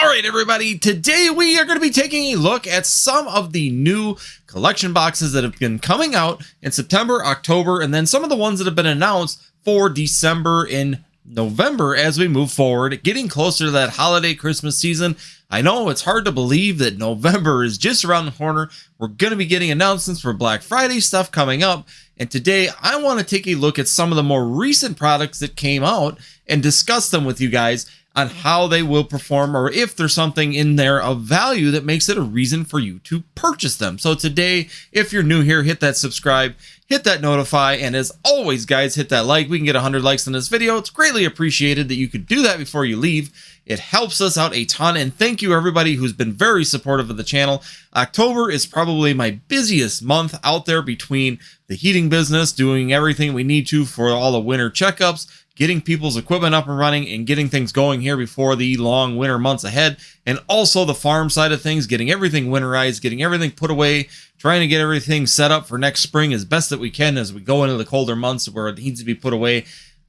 right, everybody, today we are going to be taking a look at some of the new collection boxes that have been coming out in September, October, and then some of the ones that have been announced for December and November as we move forward, getting closer to that holiday Christmas season. I know it's hard to believe that November is just around the corner. We're going to be getting announcements for Black Friday stuff coming up. And today I want to take a look at some of the more recent products that came out and discuss them with you guys on how they will perform, or if there's something in there of value that makes it a reason for you to purchase them. So today, if you're new here, hit that subscribe, hit that notify, and as always, guys, hit that like. We can get 100 likes on this video. It's greatly appreciated that you could do that before you leave. It helps us out a ton, and thank you everybody who's been very supportive of the channel. October is probably my busiest month out there between the heating business, doing everything we need to for all the winter checkups, getting people's equipment up and running, and getting things going here before the long winter months ahead, and also the farm side of things, getting everything winterized, getting everything put away, trying to get everything set up for next spring as best that we can as we go into the colder months where it needs to be put away.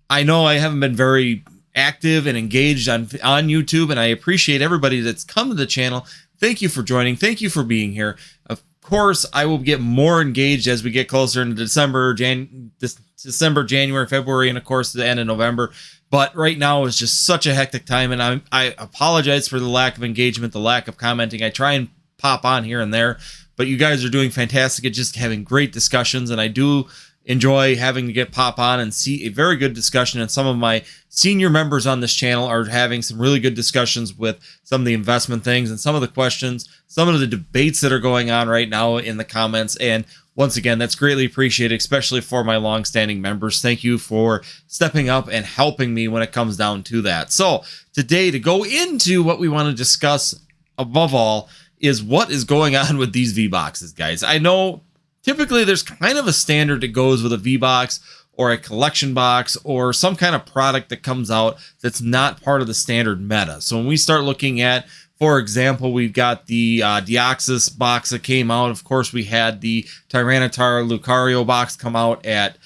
I know I haven't been very active and engaged on YouTube, and I appreciate everybody that's come to the channel. Thank you for joining. Thank you for being here. Of course, I will get more engaged as we get closer into December, January, February, and of course the end of November. But right now is just such a hectic time, and I apologize for the lack of engagement, the lack of commenting. I try and pop on here and there, but you guys are doing fantastic at just having great discussions, and I do enjoy having to pop on and see a very good discussion. And some of my senior members on this channel are having some really good discussions with some of the investment things and some of the questions, some of the debates that are going on right now in the comments. And once again, that's greatly appreciated, especially for my long-standing members. Thank you for stepping up and helping me when it comes down to that. So today, to go into what we want to discuss above all is what is going on with these V-Boxes, guys. I know typically there's kind of a standard that goes with a V-Box or a collection box or some kind of product that comes out that's not part of the standard meta. So when we start looking at, for example, we've got the Deoxys box that came out. Of course, we had the Tyranitar Lucario box come out at,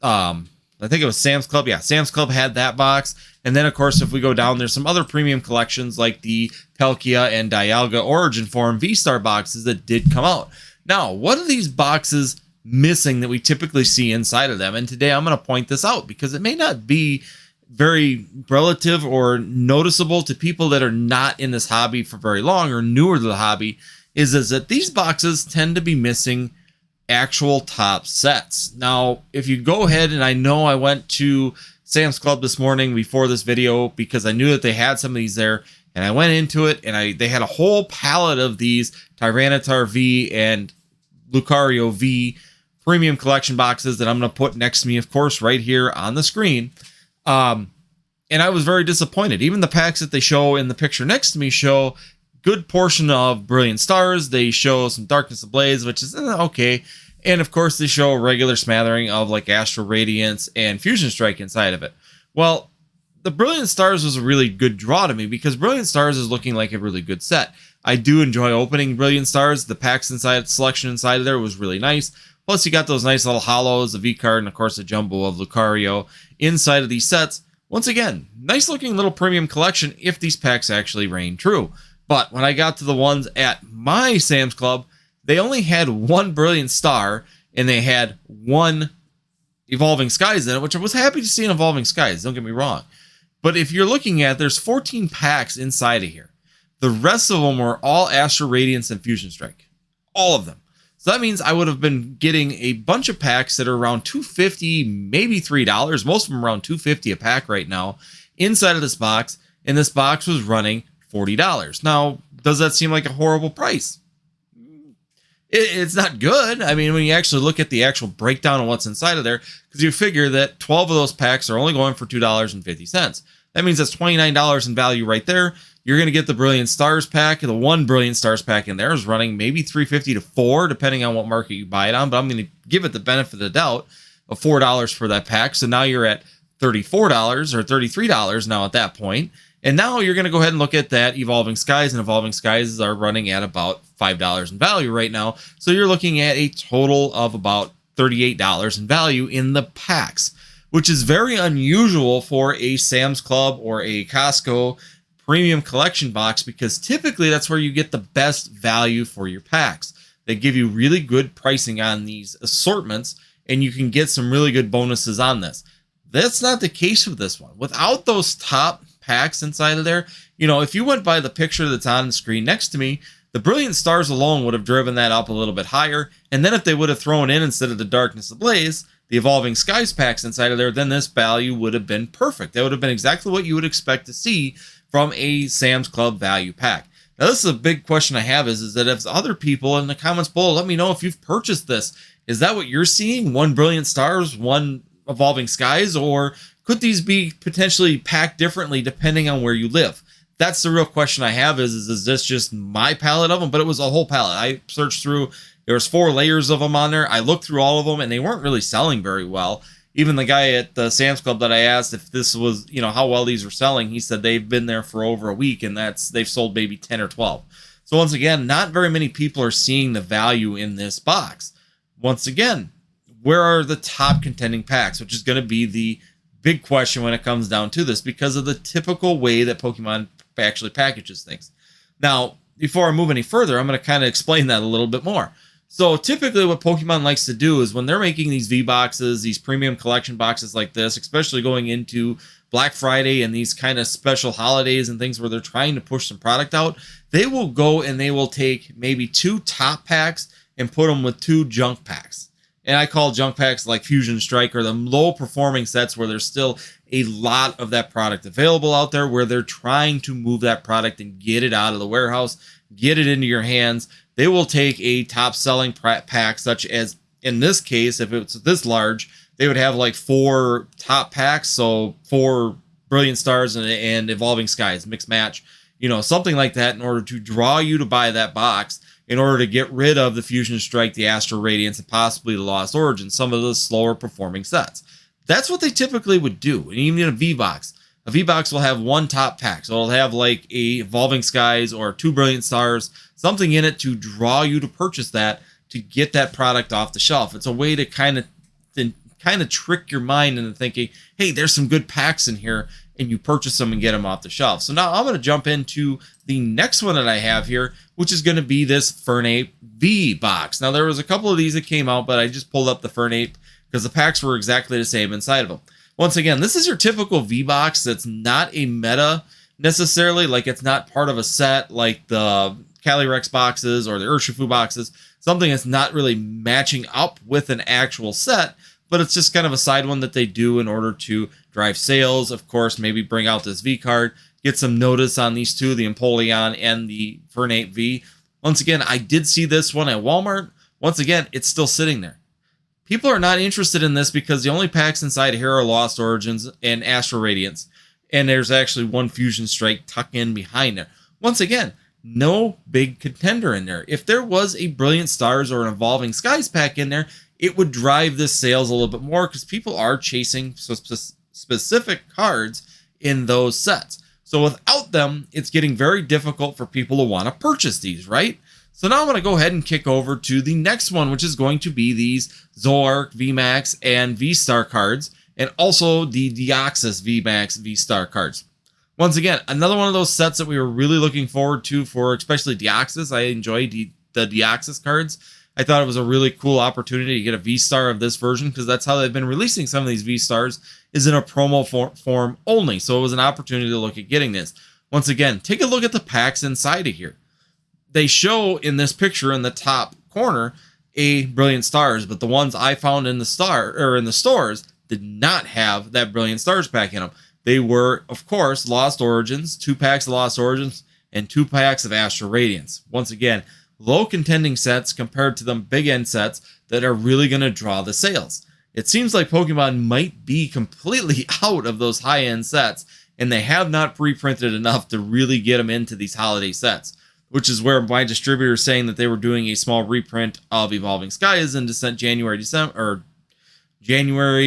I think it was Sam's Club. Yeah, Sam's Club had that box. And then, of course, if we go down, there's some other premium collections like the Palkia and Dialga Origin Form V-Star boxes that did come out. Now, what are these boxes missing that we typically see inside of them? And today I'm going to point this out because it may not be very relative or noticeable to people that are not in this hobby for very long or newer to the hobby, is that these boxes tend to be missing actual top sets. Now, if you go ahead, and I know I went to Sam's Club this morning before this video because I knew that they had some of these there, and I went into it and they had a whole palette of these Tyranitar V and Lucario V premium collection boxes that I'm going to put next to me, of course, right here on the screen. And I was very disappointed. Even the packs that they show in the picture next to me show good portion of Brilliant Stars. They show some Darkness Ablaze, which is okay. And of course, they show a regular smattering of like Astral Radiance and Fusion Strike inside of it. Well, the Brilliant Stars was a really good draw to me because Brilliant Stars is looking like a really good set. I do enjoy opening Brilliant Stars. The packs inside, selection inside of there was really nice. Plus, you got those nice little hollows, the V-Card, and of course, the jumbo of Lucario inside of these sets. Once again, nice looking little premium collection if these packs actually reign true. But when I got to the ones at my Sam's Club, they only had one Brilliant Star and they had one Evolving Skies in it, which I was happy to see in Evolving Skies, don't get me wrong. But if you're looking at, there's 14 packs inside of here. The rest of them were all Astral Radiance and Fusion Strike. All of them. So that means I would have been getting a bunch of packs that are around $2.50, maybe $3. Most of them around $2.50 a pack right now inside of this box. And this box was running $40. Now, does that seem like a horrible price? It's not good. I mean, when you actually look at the actual breakdown of what's inside of there, because you figure that 12 of those packs are only going for $2.50. That means that's $29 in value right there. You're going to get the Brilliant Stars pack. The one Brilliant Stars pack in there is running maybe $3.50 to $4, depending on what market you buy it on. But I'm going to give it the benefit of the doubt of $4 for that pack. So now you're at $34 or $33 now at that point. And now you're going to go ahead and look at that Evolving Skies, and Evolving Skies are running at about $5 in value right now. So you're looking at a total of about $38 in value in the packs, which is very unusual for a Sam's Club or a Costco premium collection box, because typically that's where you get the best value for your packs. They give you really good pricing on these assortments, and you can get some really good bonuses on this. That's not the case with this one. Without those top packs inside of there, you know, if you went by the picture that's on the screen next to me, the Brilliant Stars alone would have driven that up a little bit higher. And then if they would have thrown in, instead of the Darkness Ablaze, the Evolving Skies packs inside of there, then this value would have been perfect. That would have been exactly what you would expect to see from a Sam's Club value pack. Now, this is a big question I have is that if other people in the comments below, let me know if you've purchased this. Is that what you're seeing? One Brilliant Stars, one Evolving Skies, or could these be potentially packed differently depending on where you live? That's the real question I have is this just my palette of them? But it was a whole palette. I searched through, there was 4 layers of them on there. I looked through all of them and they weren't really selling very well. Even the guy at the Sam's Club that I asked if this was, you know, how well these were selling, he said they've been there for over a week and they've sold maybe 10 or 12. So once again, not very many people are seeing the value in this box. Once again, where are the top contending packs, which is going to be the big question when it comes down to this, because of the typical way that Pokemon actually packages things. Now, before I move any further, I'm going to kind of explain that a little bit more. So typically what Pokemon likes to do is when they're making these V-boxes, these premium collection boxes like this, especially going into Black Friday and these kind of special holidays and things where they're trying to push some product out, they will go and they will take maybe 2 top packs and put them with 2 junk packs. And I call junk packs like Fusion Strike or the low performing sets where there's still a lot of that product available out there, where they're trying to move that product and get it out of the warehouse, get it into your hands. They will take a top selling pack, such as in this case, if it's this large, they would have like 4 top packs. So 4 Brilliant Stars and Evolving Skies, mix match, you know, something like that, in order to draw you to buy that box, in order to get rid of the Fusion Strike, the Astral Radiance, and possibly the Lost Origin, some of the slower performing sets. That's what they typically would do. And even in a V-Box will have 1 top pack. So it'll have like a Evolving Skies or 2 Brilliant Stars, something in it to draw you to purchase that, to get that product off the shelf. It's a way to kind of trick your mind into thinking, hey, there's some good packs in here, and you purchase them and get them off the shelf. So now I'm going to jump into the next one that I have here, which is going to be this Fernape V box. Now, there was a couple of these that came out, but I just pulled up the Fernape because the packs were exactly the same inside of them. Once again, this is your typical V box that's not a meta necessarily, like it's not part of a set like the Calyrex boxes or the Urshifu boxes, something that's not really matching up with an actual set, but it's just kind of a side one that they do in order to drive sales. Of course, maybe bring out this V card, get some notice on these 2, the Empoleon and the Fernape V. Once again, I did see this one at Walmart. Once again, it's still sitting there. People are not interested in this because the only packs inside here are Lost Origins and Astral Radiance. And there's actually 1 Fusion Strike tucked in behind there. Once again, no big contender in there. If there was a Brilliant Stars or an Evolving Skies pack in there, it would drive the sales a little bit more because people are chasing specific cards in those sets. So without them, it's getting very difficult for people to want to purchase these, right? So now I'm going to go ahead and kick over to the next one, which is going to be these Zoroark VMAX and V-Star cards, and also the Deoxys VMAX V-Star cards. Once again, another one of those sets that we were really looking forward to for especially Deoxys. I enjoy the Deoxys cards. I thought it was a really cool opportunity to get a V-Star of this version, because that's how they've been releasing some of these V-Stars, is in a promo form only. So it was an opportunity to look at getting this. Once again, take a look at the packs inside of here. They show in this picture in the top corner a Brilliant Stars, but the ones I found in the stores did not have that Brilliant Stars pack in them. They were, of course, Lost Origins, 2 packs of Lost Origins, and 2 packs of Astral Radiance. Once again, low contending sets compared to them big end sets that are really going to draw the sales. It seems like Pokemon might be completely out of those high end sets, and they have not pre-printed enough to really get them into these holiday sets, which is where my distributor is saying that they were doing a small reprint of Evolving Skies in January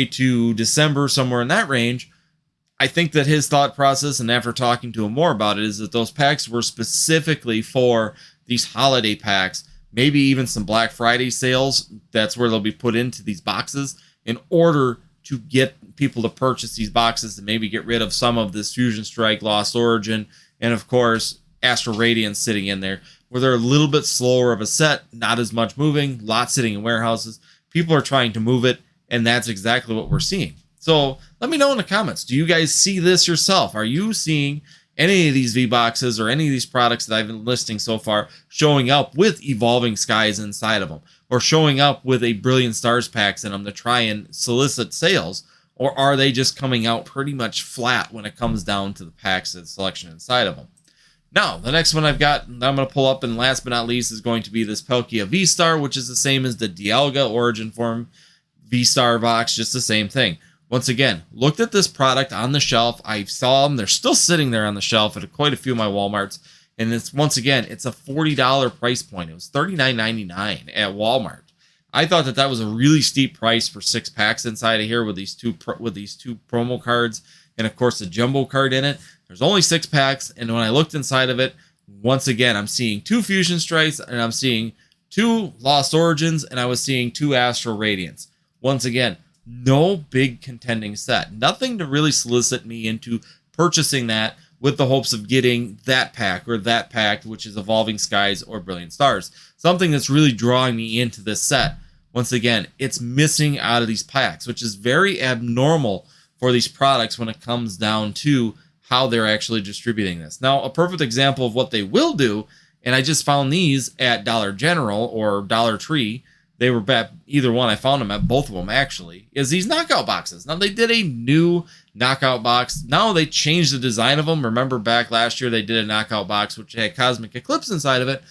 to December, somewhere in that range. I think that his thought process, and after talking to him more about it, is that those packs were specifically for these holiday packs, maybe even some Black Friday sales. That's where they'll be put into these boxes in order to get people to purchase these boxes to maybe get rid of some of this Fusion Strike, Lost Origin, and of course Astral Radiance sitting in there, where they're a little bit slower of a set, not as much moving, lots sitting in warehouses. People are trying to move it, and that's exactly what we're seeing. So let me know in the comments, do you guys see this yourself? Are you seeing any of these V-Boxes or any of these products that I've been listing so far showing up with Evolving Skies inside of them, or showing up with a Brilliant Stars packs in them to try and solicit sales? Or are they just coming out pretty much flat when it comes down to the packs and selection inside of them? Now, the next one I've got, I'm going to pull up, and last but not least, is going to be this Palkia V-Star, which is the same as the Dialga Origin Form V-Star box, just the same thing. Once again, looked at this product on the shelf. I saw them. They're still sitting there on the shelf at quite a few of my Walmarts. And it's, once again, it's a $40 price point. It was $39.99 at Walmart. I thought that that was a really steep price for 6 packs inside of here with these two promo cards, and of course the jumbo card in it. There's only 6 packs, and when I looked inside of it, once again, I'm seeing 2 Fusion Strikes, and I'm seeing 2 Lost Origins, and I was seeing 2 Astral Radiance. Once again, no big contending set. Nothing to really solicit me into purchasing that with the hopes of getting that pack or that pack, which is Evolving Skies or Brilliant Stars. Something that's really drawing me into this set. Once again, it's missing out of these packs, which is very abnormal for these products when it comes down to how they're actually distributing this. Now, a perfect example of what they will do, and I just found these at Dollar General or Dollar Tree. They were at either one. I found them at both of them, actually, is these knockout boxes. Now, they did a new knockout box. Now they changed the design of them. Remember back last year, they did a knockout box, which had Cosmic Eclipse inside of it.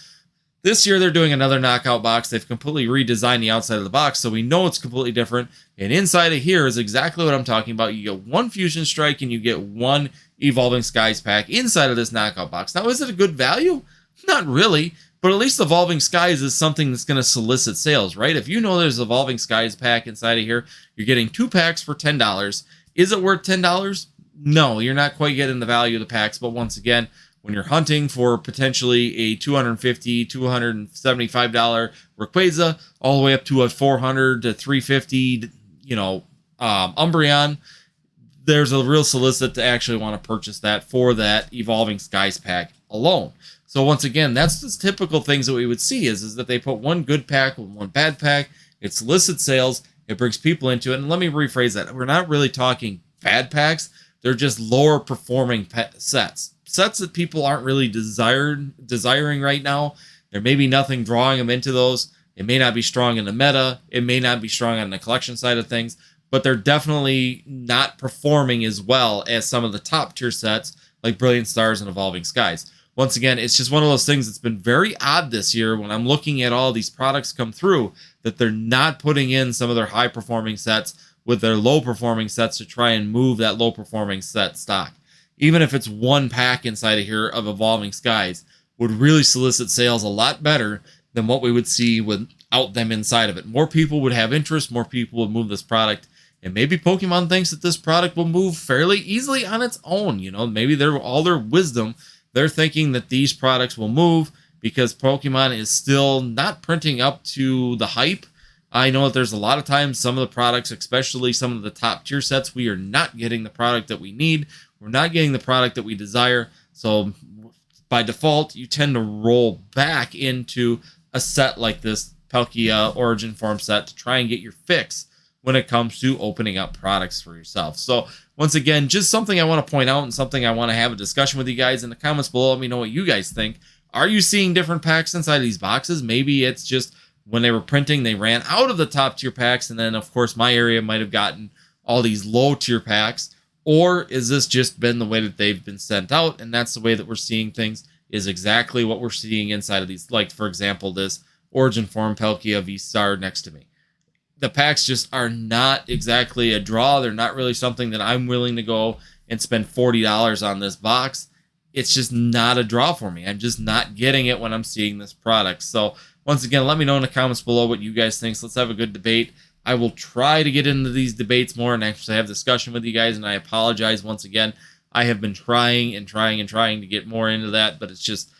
This year, they're doing another knockout box. They've completely redesigned the outside of the box, so we know it's completely different. And inside of here is exactly what I'm talking about. You get 1 Fusion Strike, and you get 1 Evolving Skies pack inside of this knockout box. Now, is it a good value? Not really. But at least Evolving Skies is something that's going to solicit sales, right? If you know there's Evolving Skies pack inside of here, you're getting 2 packs for $10. Is it worth $10? No, you're not quite getting the value of the packs. But once again, when you're hunting for potentially a $250, $275 Rayquaza, all the way up to a $400 to $350, Umbreon, there's a real solicit to actually want to purchase that for that Evolving Skies pack alone. So once again, that's the typical things that we would see is that they put 1 good pack with 1 bad pack. It solicits sales. It brings people into it. And let me rephrase that. We're not really talking bad packs. They're just lower performing sets. Sets that people aren't really desiring right now. There may be nothing drawing them into those. It may not be strong in the meta. It may not be strong on the collection side of things. But they're definitely not performing as well as some of the top tier sets like Brilliant Stars and Evolving Skies. Once again, it's just one of those things that's been very odd this year when I'm looking at all these products come through that they're not putting in some of their high-performing sets with their low-performing sets to try and move that low-performing set stock. Even if it's 1 pack inside of here of Evolving Skies, would really solicit sales a lot better than what we would see without them inside of it. More people would have interest, more people would move this product, and maybe Pokemon thinks that this product will move fairly easily on its own. Maybe they're all their wisdom. They're thinking that these products will move because Pokemon is still not printing up to the hype. I know that there's a lot of times some of the products, especially some of the top tier sets, we are not getting the product that we need. We're not getting the product that we desire. So by default, you tend to roll back into a set like this Palkia Origin Form set to try and get your fix when it comes to opening up products for yourself. So once again, just something I want to point out and something I want to have a discussion with you guys in the comments below. Let me know what you guys think. Are you seeing different packs inside these boxes? Maybe it's just when they were printing, they ran out of the top tier packs. And then of course my area might have gotten all these low tier packs. Or is this just been the way that they've been sent out? And that's the way that we're seeing things, is exactly what we're seeing inside of these. Like for example, this Origin Form Palkia V-Star next to me. The packs just are not exactly a draw. They're not really something that I'm willing to go and spend $40 on this box. It's just not a draw for me. I'm just not getting it when I'm seeing this product. So once again, let me know in the comments below what you guys think. So let's have a good debate. I will try to get into these debates more and actually have discussion with you guys. And I apologize once again. I have been trying to get more into that, but it's just,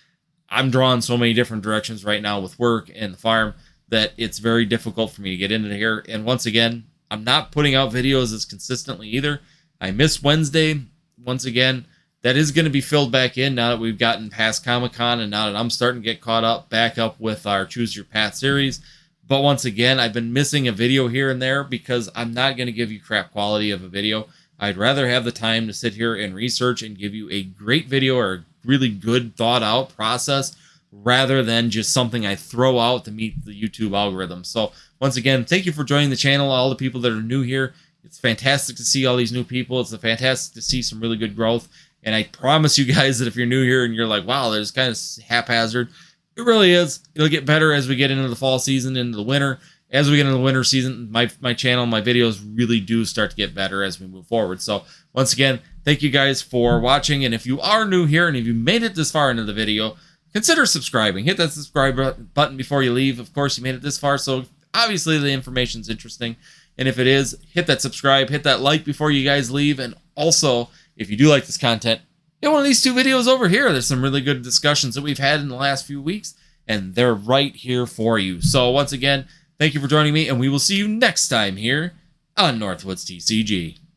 I'm drawing so many different directions right now with work and the farm that it's very difficult for me to get into here. And once again, I'm not putting out videos as consistently either. I missed Wednesday. Once again, that is going to be filled back in now that we've gotten past Comic-Con, and now that I'm starting to get back up with our Choose Your Path series. But once again, I've been missing a video here and there because I'm not going to give you crap quality of a video. I'd rather have the time to sit here and research and give you a great video or a really good thought out process rather than just something I throw out to meet the YouTube algorithm. So once again, thank you for joining the channel, all the people that are new here. It's fantastic to see all these new people. It's fantastic to see some really good growth. And I promise you guys that if you're new here and you're like, wow, there's kind of haphazard, it really is. It'll get better as we get into the fall season, into the winter. As we get into the winter season, my channel, my videos really do start to get better as we move forward. So once again, thank you guys for watching. And if you are new here and if you made it this far into the video, consider subscribing. Hit that subscribe button before you leave. Of course, you made it this far, so obviously the information's interesting. And if it is, hit that subscribe, hit that like before you guys leave. And also, if you do like this content, get one of these 2 videos over here. There's some really good discussions that we've had in the last few weeks, and they're right here for you. So once again, thank you for joining me, and we will see you next time here on Northwoods TCG.